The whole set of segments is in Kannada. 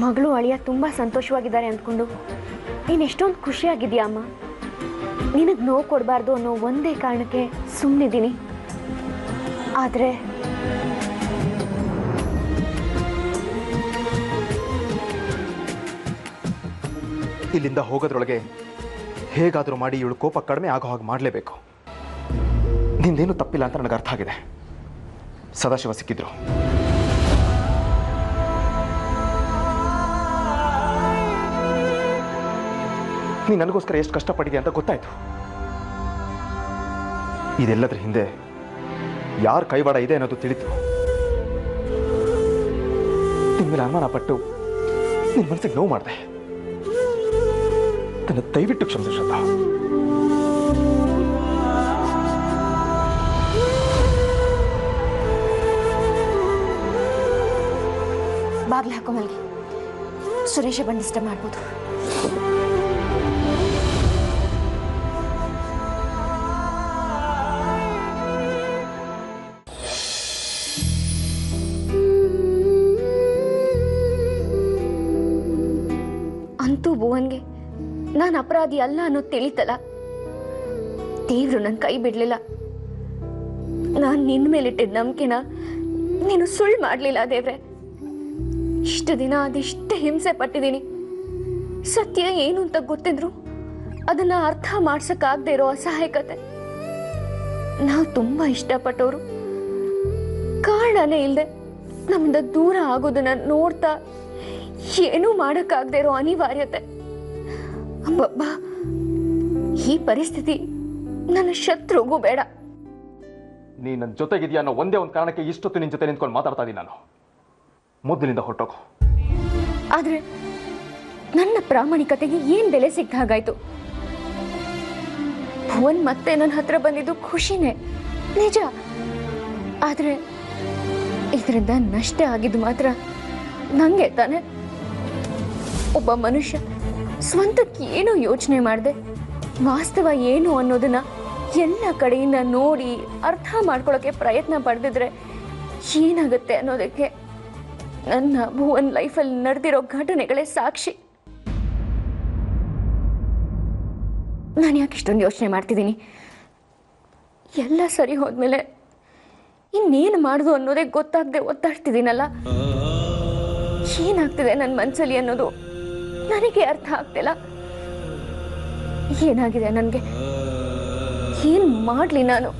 ಮಗಳು ಅಳಿಯ ತುಂಬ ಸಂತೋಷವಾಗಿದ್ದಾರೆ ಅಂದ್ಕೊಂಡು ನೀನು ಎಷ್ಟೊಂದು ಖುಷಿಯಾಗಿದೆಯಾ ಅಮ್ಮ. ನಿನಗೆ ನೋವು ಕೊಡಬಾರ್ದು ಅನ್ನೋ ಒಂದೇ ಕಾರಣಕ್ಕೆ ಸುಮ್ಮನಿದ್ದೀನಿ. ಆದರೆ ಇಲ್ಲಿಂದ ಹೋಗೋದ್ರೊಳಗೆ ಹೇಗಾದರೂ ಮಾಡಿ ಇವಳು ಕೋಪ ಕಡಿಮೆ ಆಗೋ ಹಾಗೆ ಮಾಡಲೇಬೇಕು. ನಿಂದೇನು ತಪ್ಪಿಲ್ಲ ಅಂತ ನನಗೆ ಅರ್ಥ ಆಗಿದೆ. ಸದಾಶಿವ ಸಿಕ್ಕಿದ್ರು. ನೀನು ನನಗೋಸ್ಕರ ಎಷ್ಟು ಕಷ್ಟಪಟ್ಟಿದೆ ಅಂತ ಗೊತ್ತಾಯ್ತು. ಇದೆಲ್ಲದ್ರ ಹಿಂದೆ ಯಾರ ಕೈವಾಡ ಇದೆ ಅನ್ನೋದು ತಿಳಿತು. ನಿನ್ನ ಮೇಲೆ ಅನುಮಾನ ಪಟ್ಟು ನಿನ್ನ ಮನಸ್ಸಿಗೆ ನೋವು ಮಾಡಿದೆ. ನನ್ನ ದಯವಿಟ್ಟು ಕ್ಷಮಿಸು ಶ್ರದ್ಧಾ. ಬಾಗ್ಲು ಹಾಕೋ ಮಲ್ಗಿ. ಸುರೇಶ ಬಂದು ಡಿಸ್ಟರ್ಬ್ ಮಾಡ್ಬೋದು. ಅಂತೂ ಭುವನ್ಗೆ ನಾನು ಅಪರಾಧಿ ಅಲ್ಲ ಅನ್ನೋದು ತಿಳಿತಲ್ಲ. ದೇವ್ರು ನನ್ನ ಕೈ ಬಿಡ್ಲಿಲ್ಲ. ನಾನು ನಿನ್ನ ಮೇಲಿಟ್ಟಿದ್ದ ನಂಬಿಕೆನ ನೀನು ಸುಳ್ಳು ಮಾಡಲಿಲ್ಲ ದೇವ್ರೆ. ಇಷ್ಟು ದಿನ ಅದೆಷ್ಟು ಹಿಂಸೆ ಪಟ್ಟಿದ್ದೀನಿ. ಸತ್ಯ ಏನು ಅಂತ ಗೊತ್ತಿದ್ರು ಅದನ್ನ ಅರ್ಥ ಮಾಡ್ಸಕ್ಕಾಗದೆ ಇರೋ ಅಸಹಾಯಕತೆ. ನಾವು ತುಂಬಾ ಇಷ್ಟಪಟ್ಟವರು ಕಾರಣನೇ ಇಲ್ಲದೆ ನಮ್ಮಿಂದ ದೂರ ಆಗೋದನ್ನ ನೋಡ್ತಾ ಏನೂ ಮಾಡೋಕ್ಕಾಗದೆ ಇರೋ ಅನಿವಾರ್ಯತೆ. ಅಬ್ಬಬ್ಬ, ಈ ಪರಿಸ್ಥಿತಿ ನನ್ನ ಶತ್ರುಗೂ ಬೇಡ. ನೀ ನನ್ನ ಜೊತೆಗಿದೆಯಾ ಅನ್ನೋ ಒಂದೇ ಒಂದು ಕಾರಣಕ್ಕೆ ಇಷ್ಟೊತ್ತು ನಿನ್ನ ಜೊತೆ ನಿಂತ್ಕೊಂಡು ಮಾತಾಡ್ತಾ ಇದ್ದೀನಿ ನಾನು. ಮೊದಲಿನಿಂದ ಹೊರಟೋಗು. ಆದ್ರೆ ನನ್ನ ಪ್ರಾಮಾಣಿಕತೆಗೆ ಏನ್ ಬೆಲೆ ಸಿಕ್ಕ ಹಾಗಾಯ್ತು. ಭುವನ್ ಮತ್ತೆ ನನ್ನ ಹತ್ರ ಬಂದಿದ್ದು ಖುಷಿನೇ ನಿಜ. ಆದ್ರೆ ಇದರಿಂದ ನಷ್ಟ ಆಗಿದ್ದು ಮಾತ್ರ ನಂಗೆ ತಾನೆ. ಒಬ್ಬ ಮನುಷ್ಯ ಸ್ವಂತಕ್ಕೆ ಏನೋ ಯೋಚನೆ ಮಾಡದೆ ವಾಸ್ತವ ಏನು ಅನ್ನೋದನ್ನ ಎಲ್ಲ ಕಡೆಯಿಂದ ನೋಡಿ ಅರ್ಥ ಮಾಡ್ಕೊಳ್ಳೋಕೆ ಪ್ರಯತ್ನ ಪಡೆದಿದ್ರೆ ಏನಾಗುತ್ತೆ ಅನ್ನೋದಕ್ಕೆ ನನ್ನ ಭುವನ್ ಲೈಫಲ್ಲಿ ನಡೆದಿರೋ ಘಟನೆಗಳೇ ಸಾಕ್ಷಿ. ನಾನು ಯಾಕೆ ಇಷ್ಟೊಂದು ಯೋಚನೆ ಮಾಡ್ತಿದ್ದೀನಿ? ಎಲ್ಲ ಸರಿ ಹೋದ್ಮೇಲೆ ಇನ್ನೇನು ಮಾಡೋದು ಅನ್ನೋದೇ ಗೊತ್ತಾಗದೆ ಒತ್ತಾಡ್ತಿದ್ದೀನಲ್ಲ. ಏನಾಗ್ತಿದೆ ನನ್ನ ಮನಸ್ಸಲ್ಲಿ ಅನ್ನೋದು ನನಗೆ ಅರ್ಥ ಆಗ್ತಿಲ್ಲ. ಏನಾಗಿದೆ ನನಗೆ? ಏನ್ ಮಾಡ್ಲಿ ನಾನು?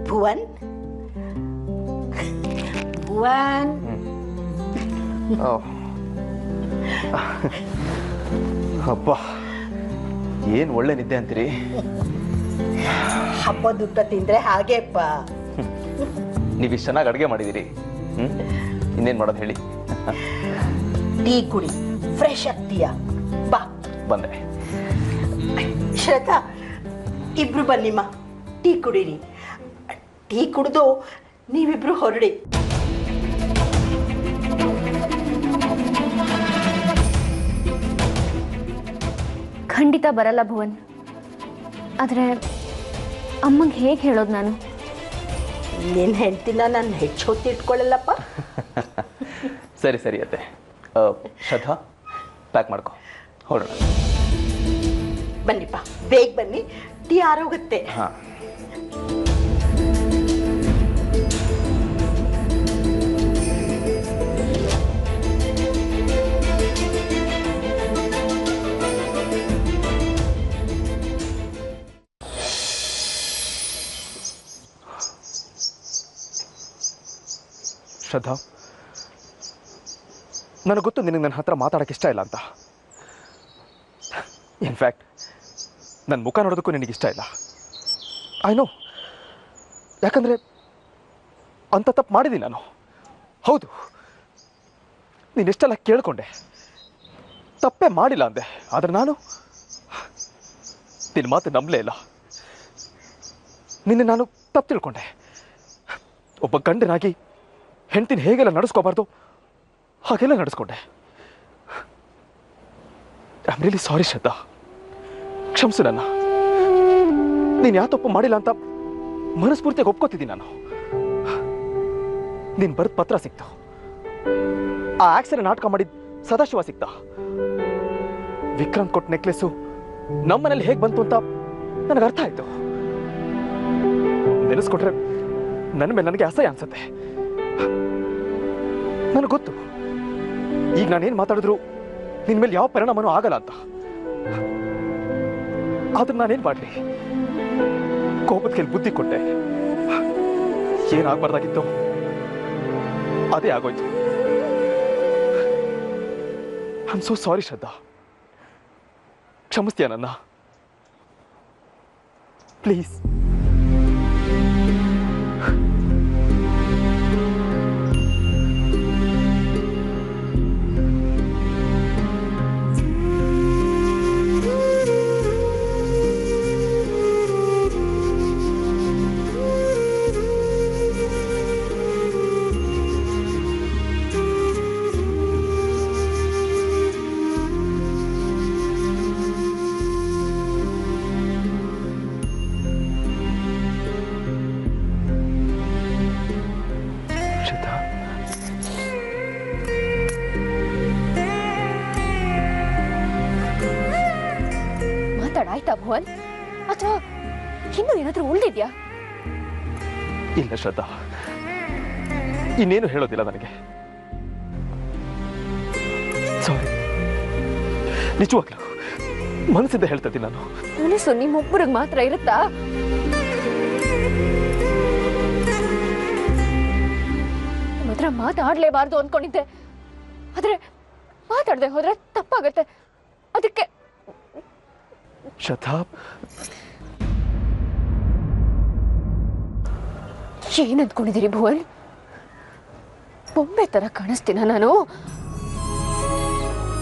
ಭುವನ್ ಭುವನ್ ಅಬ್ಬಾ, ಏನು ಒಳ್ಳೆ ನಿದ್ದೆ ಅಂತೀರಿ. ಹಬ್ಬದ ಊಟ ತಿಂದ್ರೆ ಹಾಗೆಪ್ಪ. ನೀವಿಷ್ಟು ಚೆನ್ನಾಗಿ ಅಡುಗೆ ಮಾಡಿದ್ದೀರಿ. ಇನ್ನೇನು ಮಾಡೋದು ಹೇಳಿ. ಟೀ ಕುಡಿ, ಫ್ರೆಶ್ ಆಗ್ತೀಯ. ಬಾ. ಬಂದೆ. ಶ್ರದ್ಧಾ, ಇಬ್ರು ಬನ್ನಿಮ್ಮ, ಟೀ ಕುಡೀರಿ. ಟೀ ಕುಡಿದು ನೀವಿಬ್ರು ಹೊರಡಿ. ಖಂಡಿತ ಬರಲ್ಲ ಭುವನ್. ಆದರೆ ಅಮ್ಮಂಗೆ ಹೇಗೆ ಹೇಳೋದು ನಾನು? ನಿನ್ನ ಹೆಂಡ್ತಿನ ನಾನು ಹೆಚ್ಚು ಹೊತ್ತು ಇಟ್ಕೊಳ್ಳಲ್ಲಪ್ಪ. ಸರಿ ಸರಿ ಅತ್ತೆ. ಶ್ರದ್ಧಾ, ಪ್ಯಾಕ್ ಮಾಡ್ಕೊ, ಹೊರಡೋಣ. ಬನ್ನಿಪ್ಪ, ಬೇಗ ಬನ್ನಿ, ಟೀ ಆರೋಗುತ್ತೆ. ಹಾಂ. ಶ್ರದ್ಧಾ, ನನಗೆ ಗೊತ್ತು ನಿನಗೆ ನನ್ನ ಹತ್ರ ಮಾತಾಡೋಕ್ಕೆ ಇಷ್ಟ ಇಲ್ಲ ಅಂತ. ಇನ್ಫ್ಯಾಕ್ಟ್ ನನ್ನ ಮುಖ ನೋಡೋದಕ್ಕೂ ನಿನಗಿಷ್ಟ ಇಲ್ಲ. I know. ಯಾಕಂದರೆ ಅಂಥ ತಪ್ಪು ಮಾಡಿದ್ದೀನಿ ನಾನು. ಹೌದು, ನೀನೆಷ್ಟೆಲ್ಲ ಕೇಳಿಕೊಂಡೆ, ತಪ್ಪೇ ಮಾಡಿಲ್ಲ ಅಂದೆ. ಆದರೆ ನಿನ್ನ ಮಾತು ನಂಬಲೇ ಇಲ್ಲ. ನಿನ್ನೆ ನಾನು ತಪ್ಪು ತಿಳ್ಕೊಂಡೆ. ಒಬ್ಬ ಗಂಡನಾಗಿ ಹೆಂಡತಿನ ಹೇಗೆಲ್ಲ ನಡೆಸ್ಕೋಬಾರ್ದು ಹಾಗೆಲ್ಲ ನಡೆಸ್ಕೊಂಡೆ. ಐ ಆಮ್ ರಿಯಲಿ ಸಾರಿ ಶ್ರದ್ಧಾ, ಕ್ಷಮಿಸು ನನ್ನ. ನೀನು ಯಾವ ತಪ್ಪು ಮಾಡಿಲ್ಲ ಅಂತ ಮನಸ್ಫೂರ್ತಿಯಾಗಿ ಒಪ್ಕೋತಿದ್ದೀನಿ ನಾನು. ನೀನು ಬರೆದ ಪತ್ರ ಸಿಕ್ತು, ಆ ಆಕ್ಸಿಡೆಂಟ್ ನಾಟಕ ಮಾಡಿದ ಸದಾಶಿವ ಸಿಕ್ತ, ವಿಕ್ರಾಂತ್ ಕೊಟ್ಟ ನೆಕ್ಲೆಸ್ಸು ನಮ್ಮನೇಲಿ ಹೇಗೆ ಬಂತು ಅಂತ ನನಗೆ ಅರ್ಥ ಆಯ್ತು. ನೆನೆಸ್ಕೊಟ್ರೆ ನನ್ನ ಮೇಲೆ ನನಗೆ ಅಸಹ್ಯ ಅನ್ಸುತ್ತೆ. ನನಗೆ ಗೊತ್ತು ಈಗ ನಾನೇನು ಮಾತಾಡಿದ್ರು ನಿನ್ನ ಮೇಲೆ ಯಾವ ಪರಿಣಾಮನೂ ಆಗಲ್ಲ ಅಂತ. ಆದ್ರೆ ನಾನೇನು ಮಾಡಲಿ? ಕೋಪದ ಕೈಲಿ ಬುದ್ಧಿ ಕೊಟ್ಟೆ. ಏನಾಗಬಾರ್ದಾಗಿತ್ತು ಅದೇ ಆಗೋಯ್ತು. ಐ ಆಮ್ ಸೋ ಸಾರಿ ಶ್ರದ್ಧಾ, ಕ್ಷಮಿಸ್ತೀಯ ನನ್ನ ಪ್ಲೀಸ್? ಆಯ್ತಾ ಭುವನ್, ಅಥವಾ ಇನ್ನೂ ಏನಾದ್ರೂ ಉಳಿದಿದ್ಯಾ? ಇಲ್ಲ ಶ್ರದ್ಧಾ, ಇನ್ನೇನು ಹೇಳೋದಿಲ್ಲ ನನಗೆ. ಸಾರಿ, ನಿಜವಾಗ್ಲೂ ಮನಸ್ಸಿಂದ ಹೇಳ್ತಾ ಇದ್ದೀನಿ ನಾನು. ಮನಸ್ಸು ನಿಮ್ಮೊಬ್ಬರಿಗೆ ಮಾತ್ರ ಇರುತ್ತಾ? ನಿಮ್ಮ ಹತ್ರ ಮಾತಾಡ್ಲೇಬಾರ್ದು ಅನ್ಕೊಂಡಿದ್ದೆ, ಆದ್ರೆ ಮಾತಾಡದೆ ಹೋದ್ರೆ ತಪ್ಪಾಗತ್ತೆ. ಅದಕ್ಕೆ ಶ್ರದ್ಧಾ, ಏನ್ ಅಂದ್ಕೊಂಡಿದ್ದೀರಿ ಭುವನ್? ಬೊಂಬೆ ತರ ಕಾಣಿಸ್ತೀನ ನಾನು?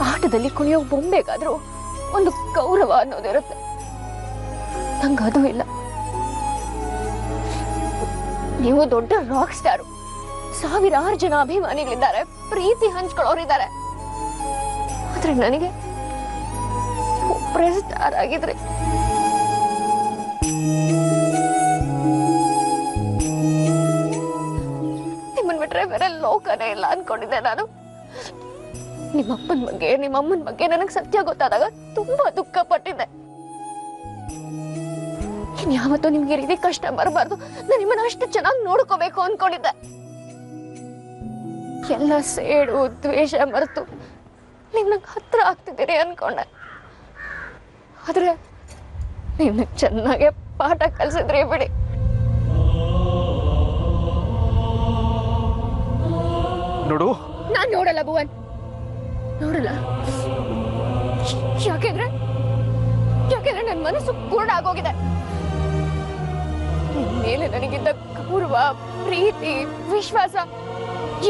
ಆಟದಲ್ಲಿ ಕುಣಿಯೋ ಬೊಂಬೆಗಾದ್ರೂ ಒಂದು ಗೌರವ ಅನ್ನೋದಿರುತ್ತೆ, ನಂಗದು ಇಲ್ಲ. ನೀವು ದೊಡ್ಡ ರಾಕ್ ಸ್ಟಾರು, ಸಾವಿರಾರು ಜನ ಅಭಿಮಾನಿಗಳಿದ್ದಾರೆ, ಪ್ರೀತಿ ಹಂಚ್ಕೊಳ್ಳೋರಿದ್ದಾರೆ. ಆದ್ರೆ ನನಗೆ ಒಬ್ಬರೇ ಸ್ಟಾರ್ ಆಗಿದ್ರೆ ನಿಮ್ಮನ್ ಬಿಟ್ರೆ ಬೇರೆ ಲೋಕನೇ ಇಲ್ಲ ಅನ್ಕೊಂಡಿದ್ದೆ ನಾನು. ನಿಮ್ಮಪ್ಪನ ಬಗ್ಗೆ ನಿಮ್ಮಮ್ಮನ ಬಗ್ಗೆ ನನಗೆ ಸತ್ಯ ಗೊತ್ತಾದಾಗ ತುಂಬಾ ದುಃಖ ಪಟ್ಟಿದ್ದೆ. ಇನ್ಯಾವತ್ತೂ ನಿಮ್ಗೆ ಈ ರೀತಿ ಕಷ್ಟ ಬರಬಾರ್ದು, ನಾನು ನಿಮ್ಮನ್ನ ಅಷ್ಟು ಚೆನ್ನಾಗಿ ನೋಡ್ಕೋಬೇಕು ಅನ್ಕೊಂಡಿದ್ದೆ. ಎಲ್ಲ ಸೇಡು ದ್ವೇಷ ಮರೆತು ನೀವು ನಂಗೆ ಹತ್ರ ಆಗ್ತಿದ್ದೀರಿ ಅನ್ಕೊಂಡೆ. ಆದ್ರೆ ನೀವು ಚೆನ್ನಾಗೆ ಪಾಠ ಕಲಿಸಿದ್ರಿ ಬಿಡಿ. ನೋಡು, ನಾನ್ ನೋಡಲ್ಲ ಭುವನ್, ನೋಡಲ್ಲ. ಯಾಕೆಂದ್ರೆ ನನ್ನ ಮನಸ್ಸು ಪೂರ್ಣ ಆಗೋಗಿದೆ. ಮೇಲೆ ನನಗಿದ್ದ ಗೌರವ, ಪ್ರೀತಿ, ವಿಶ್ವಾಸ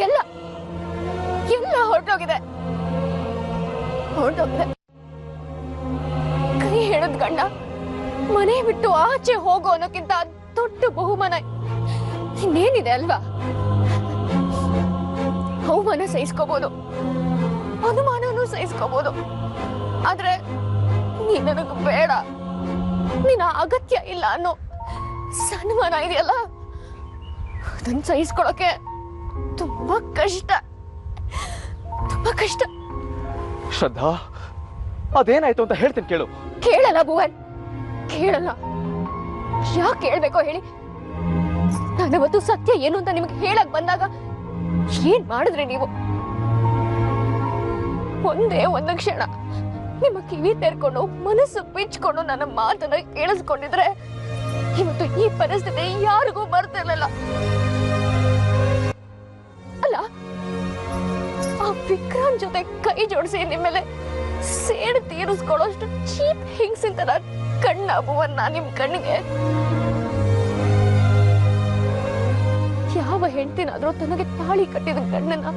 ಎಲ್ಲ ಹೊರಟೋಗಿದೆ. ಕೈ ಹೇಳದ್ ಗಂಡ ಮನೆ ಬಿಟ್ಟು ಆಚೆ ಹೋಗೋ ಅನ್ನೋಕ್ಕಿಂತ ದೊಡ್ಡ ಬಹುಮಾನ ಇನ್ನೇನಿದೆ ಅಲ್ವಾ? ಅವಮಾನ ಸಹಿಸ್ಕೋಬಹುದು, ಅನುಮಾನನೂ ಸಹಿಸ್ಕೋಬಹುದು, ಆದ್ರೆ ನೀ ನನಗ್ ಬೇಡ, ನಿನ್ನ ಅಗತ್ಯ ಇಲ್ಲ ಅನ್ನೋ ಸನ್ಮಾನ ಇದೆಯಲ್ಲ, ಅದನ್ನ ಸಹಿಸ್ಕೊಳಕ್ಕೆ ತುಂಬಾ ಕಷ್ಟ. ಶ್ರದ್ಧಾ, ಅದೇನಾಯ್ತು ಅಂತ ಹೇಳ್ತೀನಿ ಕೇಳು. ಕೇಳಲ್ಲ ಭುವನ್, ಕೇಳಲ್ಲ. ಯಾಕೆ ಕೇಳ್ಬೇಕೋ ಹೇಳಿ? ನಾನವತ್ತು ಸತ್ಯ ಏನು ಅಂತ ನಿಮ್ಗೆ ಹೇಳಕ್ ಬಂದಾಗ ಏನ್ ಮಾಡಿದ್ರಿ ನೀವು? ಒಂದೇ ಒಂದು ಕ್ಷಣ ನಿಮ್ಮ ಕಿವಿ ತೆರ್ಕೊಂಡು ಮನಸ್ಸು ಬಿಚ್ಕೊಂಡು ನನ್ನ ಮಾತನ್ನ ಕೇಳಿಸ್ಕೊಂಡಿದ್ರೆ ಇವತ್ತು ಈ ಪರಿಸ್ಥಿತಿ ಯಾರಿಗೂ ಬರ್ತಿರ್ಲಿಲ್ಲ. ಅಲ್ಲ, ಆ ವಿಕ್ರಾಂತ್ ಜೊತೆ ಕೈ ಜೋಡಿಸಿ ನಿಮ್ಮೇಲೆ ಸೇಡು ತೀರಿಸ್ಕೊಳ್ಳೋಷ್ಟು ಚೀಪ್ ಹಿಂಗ್ಸಿಂತರ ಕಣ್ಣ ಭುವನ್ನ ನಿಮ್ ಕಣ್ಣಿಗೆ? ಯಾವ ಹೆಂಡತಿನಾದ್ರೂ ತನಗೆ ತಾಳಿ ಕಟ್ಟಿದ ಗಂಡನ್ನ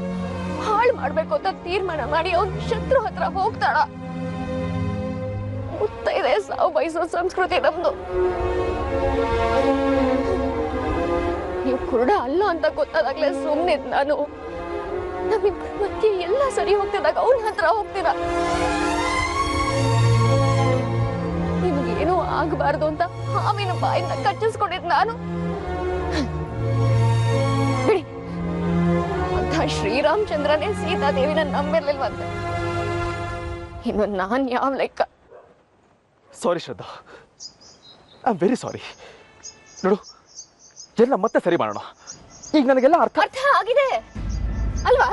ಹಾಳು ಮಾಡ್ಬೇಕು ಅಂತ ತೀರ್ಮಾನ ಮಾಡಿ ಅವ್ನ ಶತ್ರು ಹತ್ರ ಹೋಗ್ತಾಳ? ಮುತ್ತೈದೆ ಸಾವು ಬಯಸೋ ಸಂಸ್ಕೃತಿ ನಮ್ದು. ನೀವು ಕುರುಡ ಅಲ್ಲ ಅಂತ ಗೊತ್ತಾದಾಗ್ಲೇ ಸುಮ್ಮನಿದ್ ನಾನು. ನಮ್ಮಿಬ್ಬರ ಮಧ್ಯೆ ಎಲ್ಲ ಸರಿ ಹೋಗ್ತಿದ್ದಾಗ ಅವನ ಹತ್ರ ಹೋಗ್ತೀರಾ? ನಿಮ್ಗೇನೂ ಆಗಬಾರ್ದು ಅಂತ ಹಾವಿನ ಬಾಯಿಂದ ಕಚ್ಚಿಸ್ಕೊಂಡಿದ್ ನಾನು. ಬಿಡಿ, ಅಂತ ಶ್ರೀರಾಮಚಂದ್ರನೇ ಸೀತಾದೇವಿನ ನಂಬಿರ್ಲಿಲ್ವಂತೆ. ಇನ್ನು ನಾನ್ ಯಾವ ಲೆಕ್ಕ? ಸಾರಿ ಶ್ರದ್ಧಾ, ಐ ಆಮ್ ವೆರಿ ಸಾರಿ. ನೋಡು, ಎಲ್ಲ ಮತ್ತೆ ಸರಿ ಮಾಡೋಣ. ಈಗ ನನಗೆಲ್ಲ ಅರ್ಥ ಆಗಿದೆ ಅಲ್ವಾ?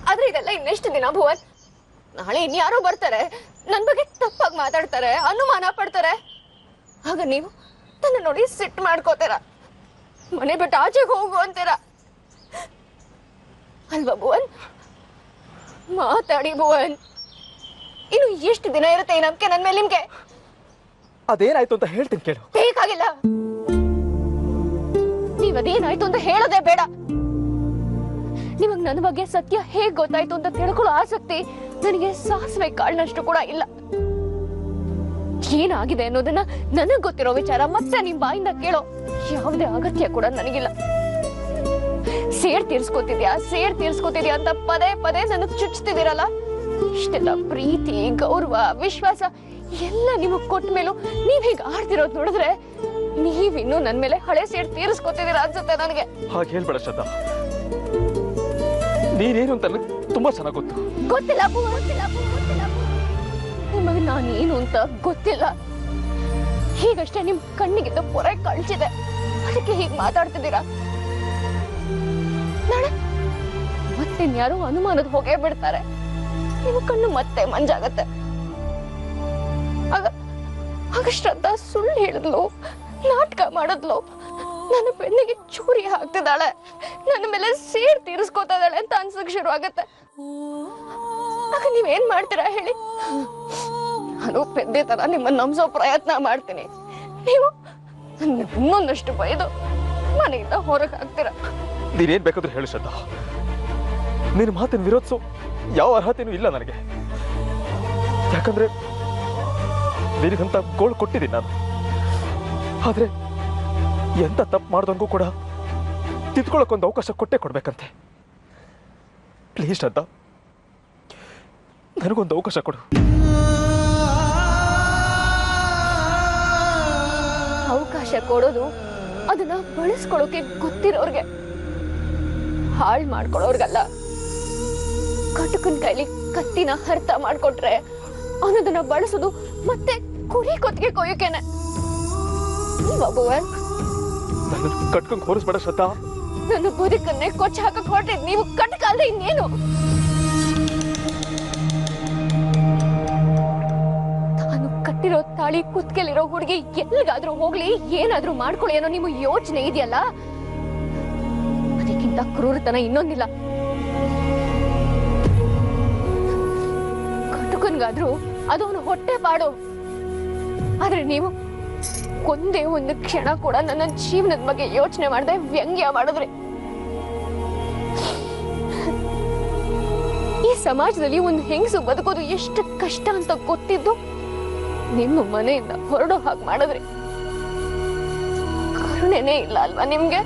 ಆದ್ರೆ ಇದೆಲ್ಲ ಇನ್ನೆಷ್ಟು ದಿನ ಭುವನ್? ನಾಳೆ ಇನ್ಯಾರೋ ಬರ್ತಾರೆ, ನನ್ ಬಗ್ಗೆ ತಪ್ಪಾಗಿ ಮಾತಾಡ್ತಾರೆ, ಅನುಮಾನ ಪಡ್ತಾರೆ. ಆಗ ನೀವು ನನ್ನ ನೋಡಿ ಸಿಟ್ಟು ಮಾಡ್ಕೋತೀರ, ಮನೆ ಬಿಟ್ಟು ಆಚೆಗೆ ಹೋಗು ಅಂತೀರ ಅಲ್ವಾ ಭುವನ್? ಮಾತಾಡಿ ಭುವನ್. ಇನ್ನು ಎಷ್ಟು ದಿನ ಇರುತ್ತೆ ಈ ನಂಬಿಕೆ ನನ್ ಮೇಲೆ ನಿಮ್ಗೆ? ಅದೇನಾಯ್ತು ಅಂತ ಹೇಳ್ತೀನಿ ಕೇಳು. ಬೇಕಾಗಿಲ್ಲ, ನೀವದೇನಾಯ್ತು ಅಂತ ಹೇಳೋದೇ ಬೇಡ. ನಿಮಗ್ ನನ್ನ ಬಗ್ಗೆ ಸತ್ಯ ಹೇಗ್ ಗೊತ್ತಾಯ್ತು ಅಂತ ತಿಳ್ಕೊಳ್ಳೋ ಆಸಕ್ತಿ ನನಗೆ ಸಾಸಿವೆ ಕಾಳಿನಷ್ಟು ಕೂಡ ಇಲ್ಲ. ಏನಾಗಿದೆ ಅನ್ನೋದನ್ನ ನನಗ್ ಗೊತ್ತಿರೋ ವಿಚಾರ ಮತ್ತೆ ನಿಮ್ ಬಾಯಿಂದ ಕೇಳೋ ಯಾವುದೇ ಅಗತ್ಯ ಕೂಡ ನನಗಿಲ್ಲ. ಸೇರ್ ತೀರ್ಸ್ಕೊತಿದ್ಯಾ ಅಂತ ಪದೇ ಪದೇ ನನಗ್ ಚುಚ್ತಿದಿರಲ್ಲ. ಇಷ್ಟೆಲ್ಲ ಪ್ರೀತಿ, ಗೌರವ, ವಿಶ್ವಾಸ ಎಲ್ಲ ನಿಮಗ್ ಕೊಟ್ಟ ಮೇಲೂ ನೀವ್ ಹೀಗೆ ಆಡ್ತಿರೋದ್ ನೋಡಿದ್ರೆ ನೀವಿನ್ನು ನನ್ ಮೇಲೆ ಹಳೆ ಸೇರ್ ತೀರಿಸ್ಕೊತಿದ್ದೀರಾ ಅನ್ಸುತ್ತೆ ನನಗೆ. ಹಾಗೆ ಹೇಳ್ಬೇಡ ಶ್ರದ್ಧಾ, ನೀನೇನು ಅಂತ ತುಂಬಾ ಚೆನ್ನಾಗಿ ಗೊತ್ತು. ಗೊತ್ತಿಲ್ಲ ನಿಮಗೆ ನಾನೇನು ಅಂತ ಗೊತ್ತಿಲ್ಲ. ಹೀಗಷ್ಟೇ ನಿಮ್ ಕಣ್ಣಿಗೆ ಪೊರೆ ಕಳ್ಸಿದೆ, ಅದಕ್ಕೆ ಹೀಗೆ ಮಾತಾಡ್ತಿದ್ದೀರಾ. ನಾಳೆ ಮತ್ತಿನ್ಯಾರು ಅನುಮಾನದ ಹೋಗೇ ಬಿಡ್ತಾರೆ, ನಿಮ್ಮ ಕಣ್ಣು ಮತ್ತೆ ಮಂಜಾಗತ್ತೆ. ಆಗ ಶ್ರದ್ಧಾ ಸುಳ್ಳು ಹೇಳಿದ್ಲು, ನಾಟಕ ಮಾಡಿದ್ಲು, ನನ್ನ ಬೆನ್ನಿಗೆ ಚೂರಿ ಹಾಕ್ತಿದ್ದಾಳೆ, ನನ್ನ ಮೇಲೆ ಸೇರ್ ತೀರಿಸ್ಕೋತಾ ಇದ್ದಾಳೆ ಅಂತ ಅನ್ಸಕ್ ಶುರು ಆಗತ್ತೆ. ಆಗ ನೀವೇನ್ ಮಾಡ್ತೀರಾ ಹೇಳಿ? ನಾನು ಪೆದ್ದೆ ತರ ನಿಮ್ಮನ್ನ ನಂಬಿಸೋ ಪ್ರಯತ್ನ ಮಾಡ್ತೀನಿ, ನೀವು ಇನ್ನೊಂದಷ್ಟು ಬೈದು ಮನೆಯಿಂದ ಹೊರಗೆ ಹಾಕ್ತೀರಾ. ನೀನೇನ್ ಬೇಕಾದ್ರೂ ಹೇಳು ಶ್ರದ್ಧಾ, ನಿನ್ನ ಮಾತಿನ ವಿರೋಧಿಸೋ ಯಾವ ಅರ್ಹತೆನೂ ಇಲ್ಲ ನನಗೆ. ಯಾಕಂದ್ರೆ ನಿನಗಂತ ಗೋಳು ಕೊಟ್ಟಿದ್ದೀನಿ ನಾನು. ಆದ್ರೆ ಎಂತ ತಪ್ಪು ಮಾಡ್ದಂಗೂ ಕೂಡ ತಿದ್ಕೊಳ್ಳೋಕೊಂದು ಅವಕಾಶ ಕೊಡ್ಬೇಕಂತೆ. ಪ್ಲೀಸ್ ಶ್ರದ್ಧಾ, ನನಗೊಂದು ಅವಕಾಶ ಕೊಡು. ಅವಕಾಶ ಕೊಡೋದು ಅದನ್ನ ಬಳಸ್ಕೊಳ್ಳೋಕೆ ಗೊತ್ತಿರೋರ್ಗೆ, ಹಾಳ್ ಮಾಡ್ಕೊಳ್ಳೋರ್ಗಲ್ಲ. ಕಟುಕನ್ ಕೈಲಿ ಕತ್ತಿನ ಅರ್ಥ ಮಾಡ್ಕೊಟ್ರೆ ಅವನದನ್ನ ಬಳಸೋದು ಮತ್ತೆ ಕುರಿ ಕೊತ್ತಿಗೆ ಕೊಯ್ಯೋಕೆನೆ. ನನ್ನ ಕಟ್ಕೊಂಡ್ ಹೋರಿಸ್ಬೇಡ ಶ್ರದ್ಧಾ. ನನ್ನ ಬದುಕನ್ನೇ ಕೊಚ್ಚ ಹಾಕಕ್ ಹೊರಟಿದ್ ನೀವು ಕಟ್ಕ ಅಲ್ದೆ ಇನ್ನೇನು? ತಾನು ಕಟ್ಟಿರೋ ತಾಳಿ ಕುತ್ಕೆಲಿರೋ ಹುಡುಗಿ ಎಲ್ಲಿಗಾದ್ರೂ ಹೋಗ್ಲಿ, ಏನಾದ್ರೂ ಮಾಡ್ಕೊಳ್ಳಿ ಅನ್ನೋ ನಿಮ್ಮ ಯೋಚನೆ ಇದೆಯಲ್ಲ, ಅದಕ್ಕಿಂತ ಕ್ರೂರತನ ಇನ್ನೊಂದಿಲ್ಲ. ಕಟುಕನ್ಗಾದ್ರೂ ಅದವನು ಹೊಟ್ಟೆ ಪಾಡು, ಆದ್ರೆ ನೀವು ಒಂದೇ ಒಂದು ಕ್ಷಣ ಕೂಡ ನನ್ನ ಜೀವನದ ಬಗ್ಗೆ ಯೋಚನೆ ಮಾಡದೆ ವ್ಯಂಗ್ಯ ಮಾಡಿದ್ರಿ. ಈ ಸಮಾಜದಲ್ಲಿ ಒಂದು ಹೆಂಗಸು ಬದುಕೋದು ಎಷ್ಟು ಕಷ್ಟ ಅಂತ ಗೊತ್ತಿದ್ದು ನಿಮ್ಮ ಮನೆಯಿಂದ ಹೊರಡೋ ಹಾಗೆ ಮಾಡಿದ್ರಿ. ಕರುಣೆನೇ ಇಲ್ಲ ಅಲ್ವಾ ನಿಮ್ಗೆ?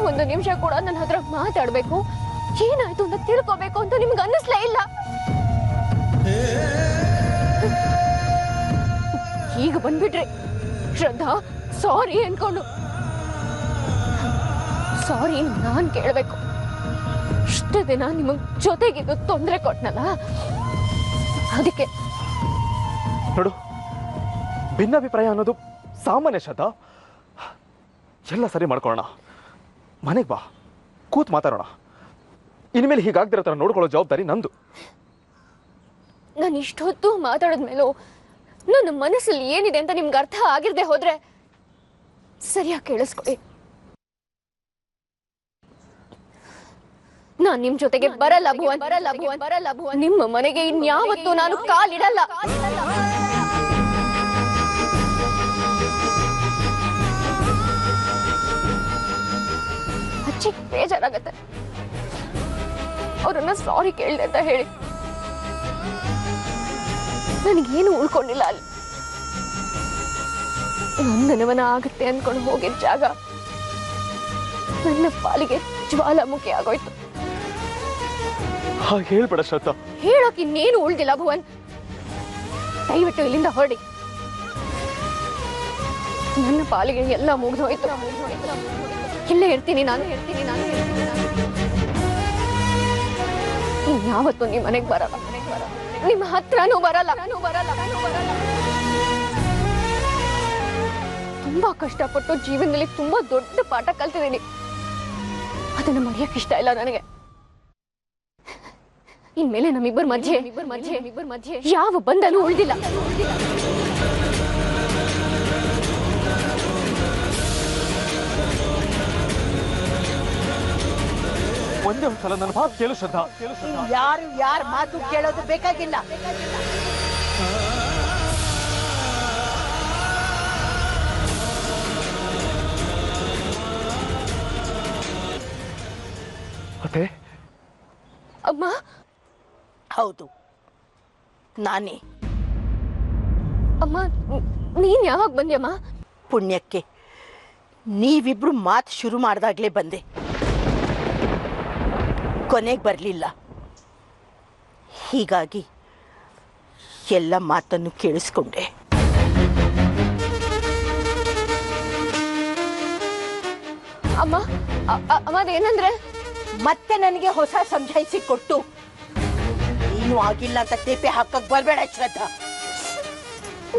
ಒಂದು ನಿಮಿಷ ಕೂಡ ನನ್ನ ಹತ್ರ ಮಾತಾಡ್ಬೇಕು, ಏನಾಯ್ತು ಅಂತ ತಿಳ್ಕೋಬೇಕು ಅಂತ ನಿಮ್ಗೆ ಅನ್ನಿಸ್ಲೇ ಇಲ್ಲ. ಈಗ ಬಂದ್ಬಿಟ್ರಿ ಶ್ರದ್ಧಾ, ಸಾರಿ ಅನ್ಕೊಂಡು. ಸಾರಿ ನಾನ್ ಕೇಳ್ಬೇಕು. ಇಷ್ಟು ದಿನ ನಿಮಗ್ ಜೊತೆಗಿದ್ದು ತೊಂದರೆ ಕೊಟ್ನಲ್ಲ, ಅದಕ್ಕೆ. ನೋಡು, ಭಿನ್ನಾಭಿಪ್ರಾಯ ಅನ್ನೋದು ಸಾಮಾನ್ಯ ಶ್ರದ್ಧಾ. ಎಲ್ಲ ಸರಿ ಮಾಡ್ಕೊಳ್ಳೋಣ, ಮನೆಗೆ ಬಾ, ಕೂತ್ ಮಾತಾಡೋಣ. ಇನ್ಮೇಲೆ ಹೀಗಾಗ್ದಿರೋ ತರ ನೋಡ್ಕೊಳ್ಳೋ ಜವಾಬ್ದಾರಿ ನಂದು. ನಾನು ಇಷ್ಟೊತ್ತು ಮಾತಾಡಿದ್ಮೇಲೂ ನನ್ನ ಮನಸ್ಸಲ್ಲಿ ಏನಿದೆ ಅಂತ ನಿಮ್ಗೆ ಅರ್ಥ ಆಗಿರ್ದೆ ಹೋದ್ರೆ ಸರಿಯಾಗಿ ಕೇಳಿಸ್ಕೊಳ್ಳಿ. ನಾನ್ ನಿಮ್ ಜೊತೆಗೆ ಬರಲ್ಲ ಭುವನ್. ನಿಮ್ಮ ಮನೆಗೆ ಇನ್ಯಾವತ್ತೂ ನಾನು ಕಾಲಿಡಲ್ಲ. ಚಿಕ್ಕ ಬೇಜಾರಾಗತ್ತೆ. ಅವ್ರನ್ನ ಸಾರಿ ಕೇಳಿದೆ ಅಂತ ಹೇಳಿ ನನಗೇನು ಉಳ್ಕೊಂಡಿಲ್ಲ. ಅಲ್ಲಿ ನಂದನವನ ಆಗತ್ತೆ ಅನ್ಕೊಂಡು ಹೋಗಿದ್ದ ಜಾಗ ನನ್ನ ಪಾಲಿಗೆ ಜ್ವಾಲಾಮುಖಿ ಆಗೋಯ್ತು. ಹಾಗೆ ಹೇಳ್ಬೇಡ ಶ್ರದ್ಧಾ. ಹೇಳೋಕೆ ಇನ್ನೇನು ಉಳ್ದಿಲ್ಲ ಭುವನ್. ದಯವಿಟ್ಟು ಇಲ್ಲಿಂದ ಹೊರಡಿ. ನನ್ನ ಪಾಲಿಗೆ ಎಲ್ಲ ಮುಗ್ದು ಹೋಯ್ತು. ಇಲ್ಲೇ ಇರ್ತೀನಿ ನಾನು. ಯಾವತ್ತು ನಿಮ್ಮ ಮನೆಗೆ ಬರಲ್ಲ, ನಿಮ್ಮ ಹತ್ರನೂ ಬರಲ್ಲ. ತುಂಬಾ ಕಷ್ಟಪಟ್ಟು ಜೀವನದಲ್ಲಿ ತುಂಬಾ ದೊಡ್ಡ ಪಾಠ ಕಲ್ತಿದ್ದೀನಿ. ಅದನ್ನ ಮರೆಯಕ್ಕೆ ಇಷ್ಟ ಇಲ್ಲ ನನಗೆ. ಇನ್ಮೇಲೆ ನಮ್ಮಿಬ್ಬರ ಮಧ್ಯೆ ಯಾವ ಬಂಧನೂ ಉಳಿದಿಲ್ಲ. ಒಂದೇ ಒಂದ್ಸಲ ನನ್ನ ಮಾತು ಕೇಳು ಶ್ರದ್ಧಾ. ಯಾರ ಮಾತು ಕೇಳೋದು ಬೇಕಾಗಿಲ್ಲ. ಅತ್ತೆ. ಅಮ್ಮ. ಹೌದು, ನಾನೇ. ಅಮ್ಮ, ನೀನ್ ಯಾವಾಗ ಬಂದ್ಯಮ್ಮ? ಪುಣ್ಯಕ್ಕೆ ನೀವಿಬ್ರು ಮಾತು ಶುರು ಮಾಡ್ದಾಗ್ಲೇ ಬಂದೆ. ಕೊನೆಗೆ ಬರಲಿಲ್ಲ. ಹೀಗಾಗಿ ಎಲ್ಲ ಮಾತನ್ನು ಕೇಳಿಸ್ಕೊಂಡೆ. ಅಮ್ಮ, ಅದೇನಂದ್ರೆ ಮತ್ತೆ ನನಗೆ ಹೊಸ ಸಮಜಾಯಿಸಿ ಕೊಟ್ಟು ನೀನು ಆಗಿಲ್ಲ ಅಂತ ತೇಪೆ ಹಾಕಕ್ ಬರಬೇಡ ಶ್ರದ್ಧಾ.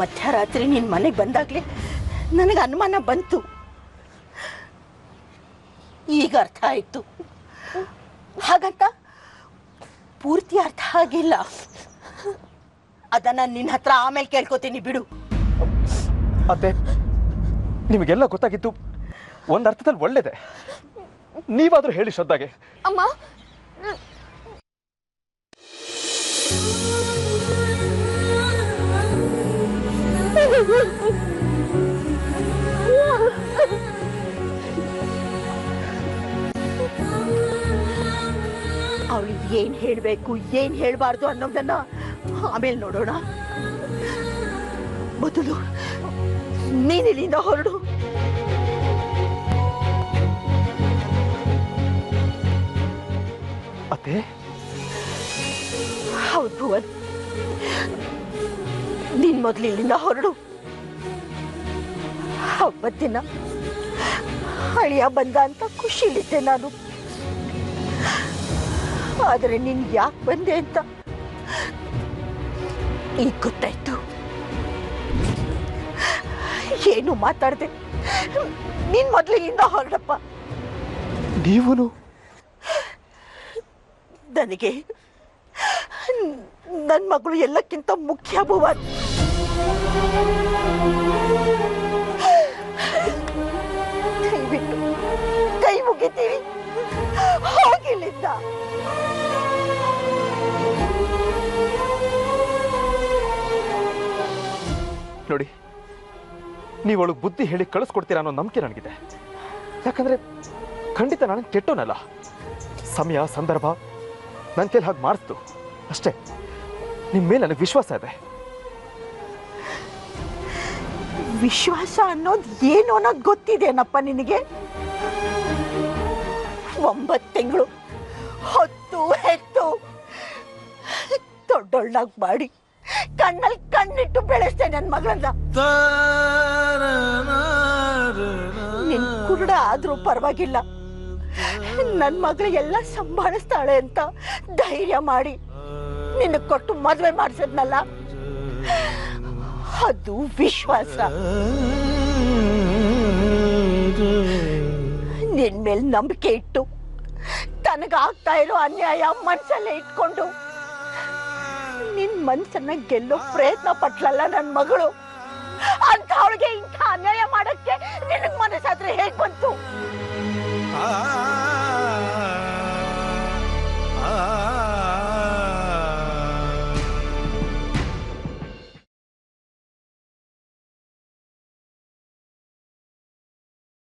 ಮಧ್ಯರಾತ್ರಿ ನಿನ್ ಮನೆಗೆ ಬಂದಾಗ್ಲೇ ನನಗೆ ಅನುಮಾನ ಬಂತು. ಈಗ ಅರ್ಥ ಆಯ್ತು. ಹಾಗಂತ ಪೂರ್ತಿ ಅರ್ಥ ಆಗಿಲ್ಲ. ಅದನ್ನ ನಿನ್ನ ಹತ್ರ ಆಮೇಲೆ ಕೇಳ್ಕೊತೀನಿ ಬಿಡು. ಅತ್ತೆ, ನಿಮಗೆಲ್ಲ ಗೊತ್ತಾಗಿತ್ತು ಒಂದ್ ಅರ್ಥದಲ್ಲಿ ಒಳ್ಳೇದೆ. ನೀವಾದ್ರೂ ಹೇಳಿ ಶ್ರದ್ಧಾಗೆ. ಅಮ್ಮ, ಅವಳು ಏನ್ ಹೇಳ್ಬೇಕು ಏನ್ ಹೇಳ್ಬಾರ್ದು ಅನ್ನೋದನ್ನ ಆಮೇಲೆ ನೋಡೋಣ. ಮೊದಲು ನೀನಿಲ್ಲಿಂದ ಹೊರಡು. ಅತ್ತೆ. ಹೌದು ಭುವನ್, ನೀನ್ ಮೊದಲು ಇಲ್ಲಿಂದ ಹೊರಡು. ಅವತ್ತಿನ ಅಳಿಯ ಬಂದ ಅಂತ ಖುಷಿಲಿದ್ದೆ ನಾನು. ಆದರೆ ನೀನ್ ಯಾಕೆ ಬಂದೆ ಅಂತ ಈಗ ಗೊತ್ತಾಯ್ತು. ಏನು ಮಾತಾಡ್ದೆ. ನೀನ್ ಮೊದಲು ಇಲ್ಲಿಂದ ಹೊರಡಪ್ಪ. ನೀವೂನು? ನನಗೆ ನನ್ನ ಮಗಳು ಎಲ್ಲಕ್ಕಿಂತ ಮುಖ್ಯ ಭುವನ್. ದಯವಿಟ್ಟು ಕೈ ಮುಗಿತೀವಿ, ಹೋಗಿಲ್ಲಿಂದ. ನೋಡಿ, ನೀವು ಅವಳು ಬುದ್ಧಿ ಹೇಳಿ ಕಳಿಸ್ಕೊಡ್ತೀರಾ ಅನ್ನೋ ನಂಬಿಕೆ ನನಗಿದೆ. ಯಾಕಂದ್ರೆ ಖಂಡಿತ ನಾನು ಕೆಟ್ಟೋನಲ್ಲ. ಸಮಯ ಸಂದರ್ಭ ನನ್ನ ಕೈಲಿ ಹಾಗೆ ಮಾಡಿಸ್ತು ಅಷ್ಟೇ. ನಿಮ್ಮ ಮೇಲೆ ನನಗೆ ವಿಶ್ವಾಸ ಇದೆ. ವಿಶ್ವಾಸ ಅನ್ನೋದು ಏನು ಅನ್ನೋದು ಗೊತ್ತಿದೆನಪ್ಪ ನಿನಗೆ? 9 ತಿಂಗಳು ಹೊತ್ತು ಹೆತ್ತು ದೊಡ್ಡೊಳ್ಳಾಗಿ ಮಾಡಿ ಕಣ್ಣಲ್ಲಿ ಕಣ್ಣಿಟ್ಟು ಬೆಳೆಸ್ತೇ ನನ್ನ ಮಗಳನ್ನ. ನಿನ್ ಕುರುಡ ಆದ್ರೂ ಪರವಾಗಿಲ್ಲ, ನನ್ನ ಮಗಳು ಎಲ್ಲ ಸಂಭಾಳಿಸ್ತಾಳೆ ಅಂತ ಧೈರ್ಯ ಮಾಡಿ ನಿನ್ನ ಕೊಟ್ಟು ಮದುವೆ ಮಾಡಿಸಿದ್ನಲ್ಲ, ಅದು ವಿಶ್ವಾಸ. ನಿನ್ ಮೇಲೆ ನಂಬಿಕೆ ಇಟ್ಟು ತನಗಾಗ್ತಾ ಇರೋ ಅನ್ಯಾಯ ಮನ್ಸಲ್ಲೇ ಇಟ್ಕೊಂಡು ನಿನ್ ಮನ್ಸನ್ನ ಗೆಲ್ಲೋ ಪ್ರಯತ್ನ ಪಟ್ಲಲ್ಲ ನನ್ ಮಗಳು. ಅಂತ ಅವಳಿಗೆ ಇಂಥ ಅನ್ಯಾಯ ಮಾಡಕ್ಕೆ ನಿನಗ್ ಮನಸ್ಸಾದ್ರೆ ಹೇಗ್ ಬಂತು?